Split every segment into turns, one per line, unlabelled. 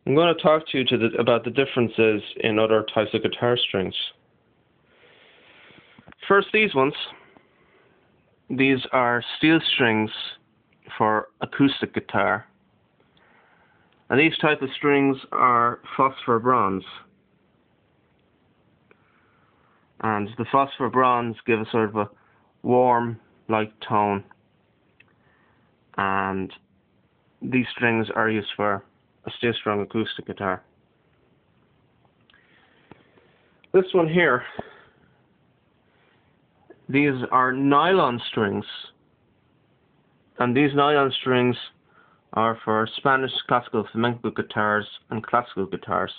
I'm going to talk to you about the differences in other types of guitar strings. First, these ones. These are steel strings for acoustic guitar. And these type of strings are phosphor bronze. And the phosphor bronze give a sort of a warm, light tone. And these strings are used for a steel strung acoustic guitar. This one here, these are nylon strings, and these nylon strings are for Spanish classical flamenco guitars and classical guitars.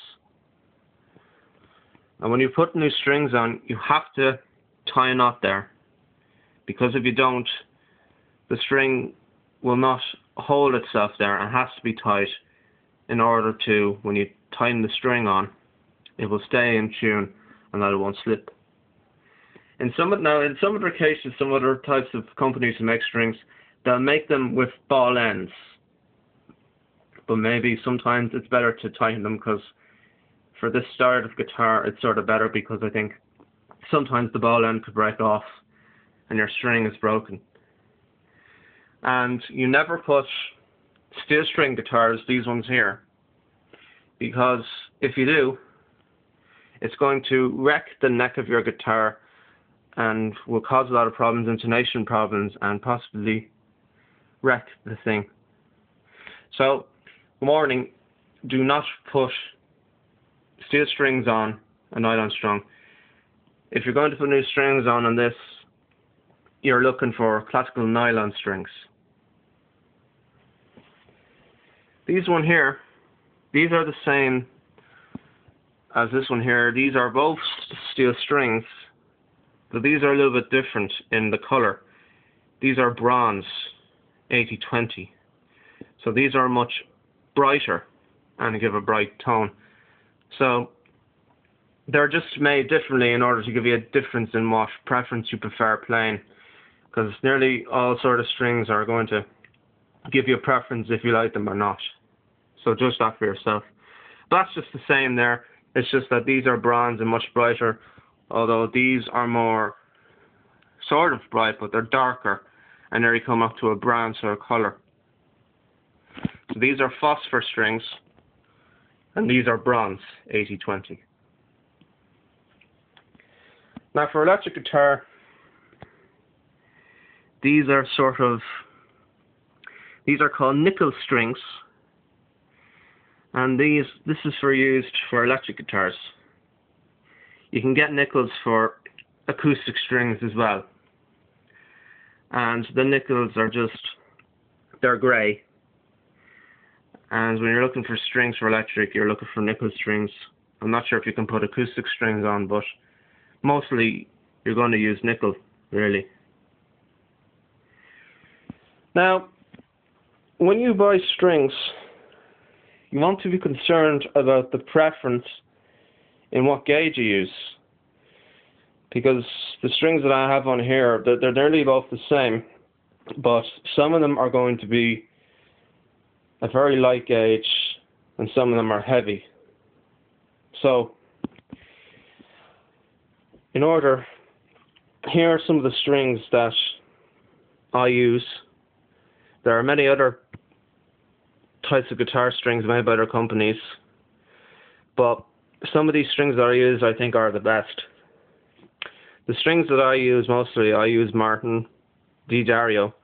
And when you put new strings on, you have to tie a knot there, because if you don't, the string will not hold itself there and has to be tight in order to, when you tighten the string on, it will stay in tune and that it won't slip. In some other cases, some other types of companies who make strings, they'll make them with ball ends. But maybe sometimes it's better to tighten them, because for this style of guitar it's sort of better, because I think sometimes the ball end could break off and your string is broken. And you never put steel string guitars, these ones here, because if you do, it's going to wreck the neck of your guitar and will cause a lot of problems, intonation problems, and possibly wreck the thing. So, warning, do not put steel strings on a nylon strung. If you're going to put new strings on this, you're looking for classical nylon strings. These one here, these are the same as this one here. These are both steel strings, but these are a little bit different in the color. These are bronze 80/20. So these are much brighter and give a bright tone. So they're just made differently in order to give you a difference in what preference you prefer playing, because nearly all sort of strings are going to give you a preference if you like them or not. So judge that for yourself. But that's just the same there. It's just that these are bronze and much brighter, although these are more sort of bright, but they're darker, and there you come up to a brown sort of color. So these are phosphor strings, and these are bronze 80/20. Now for electric guitar, these are called nickel strings, and this is used for electric guitars. You can get nickels for acoustic strings as well, and the nickels are they're grey. And when you're looking for strings for electric, you're looking for nickel strings. I'm not sure if you can put acoustic strings on, but mostly you're going to use nickel, really. Now, when you buy strings, you want to be concerned about the preference in what gauge you use, because the strings that I have on here, they're nearly both the same, but some of them are going to be a very light gauge and some of them are heavy. So here are some of the strings that I use. There are many other types of guitar strings made by other companies, but some of these strings that I use I think are the best. The strings that I use mostly, I use Martin D'Addario,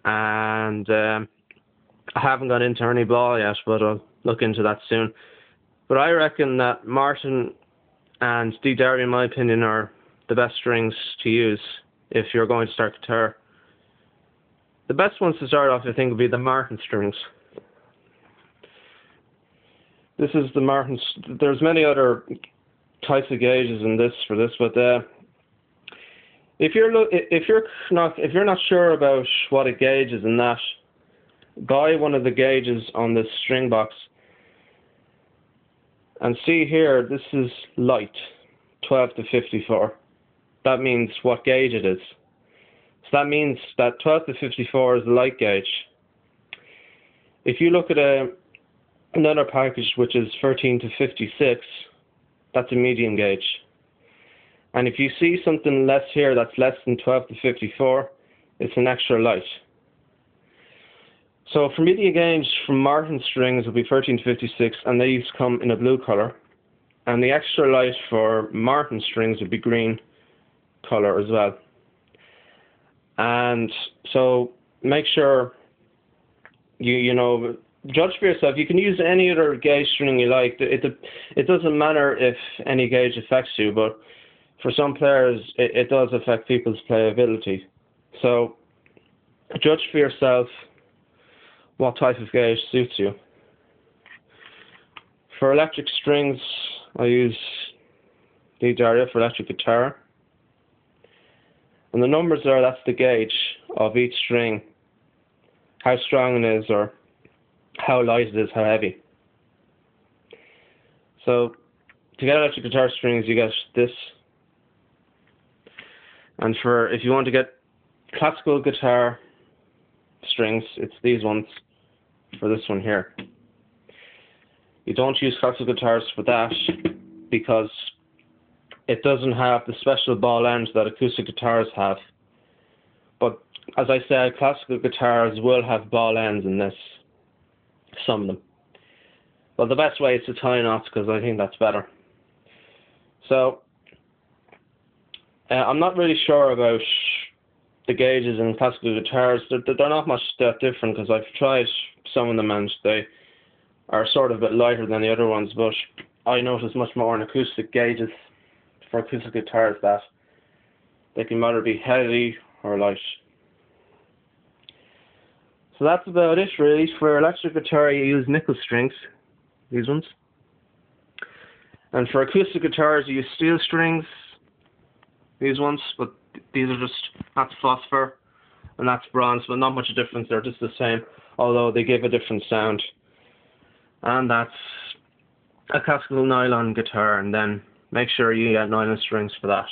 and I haven't gone into Ernie Ball yet, but I'll look into that soon. But I reckon that Martin and D'Addario, in my opinion, are the best strings to use if you're going to start guitar. The best ones to start off, I think, would be the Martin strings. This is the Martin. There's many other types of gauges in this for this, but if you're not sure about what a gauge is in that, buy one of the gauges on this string box. And see here, this is light, 12 to 54. That means what gauge it is. So that means that 12 to 54 is the light gauge. If you look at a another package which is 13 to 56, that's a medium gauge. And if you see something less here that's less than 12 to 54, it's an extra light. So for medium gauge from Martin strings will be 13 to 56, and these come in a blue colour. And the extra light for Martin strings would be green colour as well. And so make sure you know, judge for yourself. You can use any other gauge string you like. It doesn't matter if any gauge affects you, but for some players it does affect people's playability. So judge for yourself what type of gauge suits you. For electric strings, I use d'Addario for electric guitar. And the numbers there, that's the gauge of each string, how strong it is or how light it is, how heavy. So to get electric guitar strings, you get this. And if you want to get classical guitar strings, it's these ones for this one here. You don't use classical guitars for that because it doesn't have the special ball ends that acoustic guitars have. But as I said, classical guitars will have ball ends in this, some of them. But the best way is to tie knots because I think that's better. So I'm not really sure about the gauges in classical guitars. They're not much that different because I've tried some of them and they are sort of a bit lighter than the other ones, but I notice much more in acoustic gauges for acoustic guitars that they can either be heavy or light. So that's about it really. For electric guitar you use nickel strings, these ones. And for acoustic guitars you use steel strings, these ones, but these are that's phosphor and that's bronze, but not much difference, they're just the same, although they give a different sound. And that's a classical nylon guitar, and then make sure you get nylon strings for that.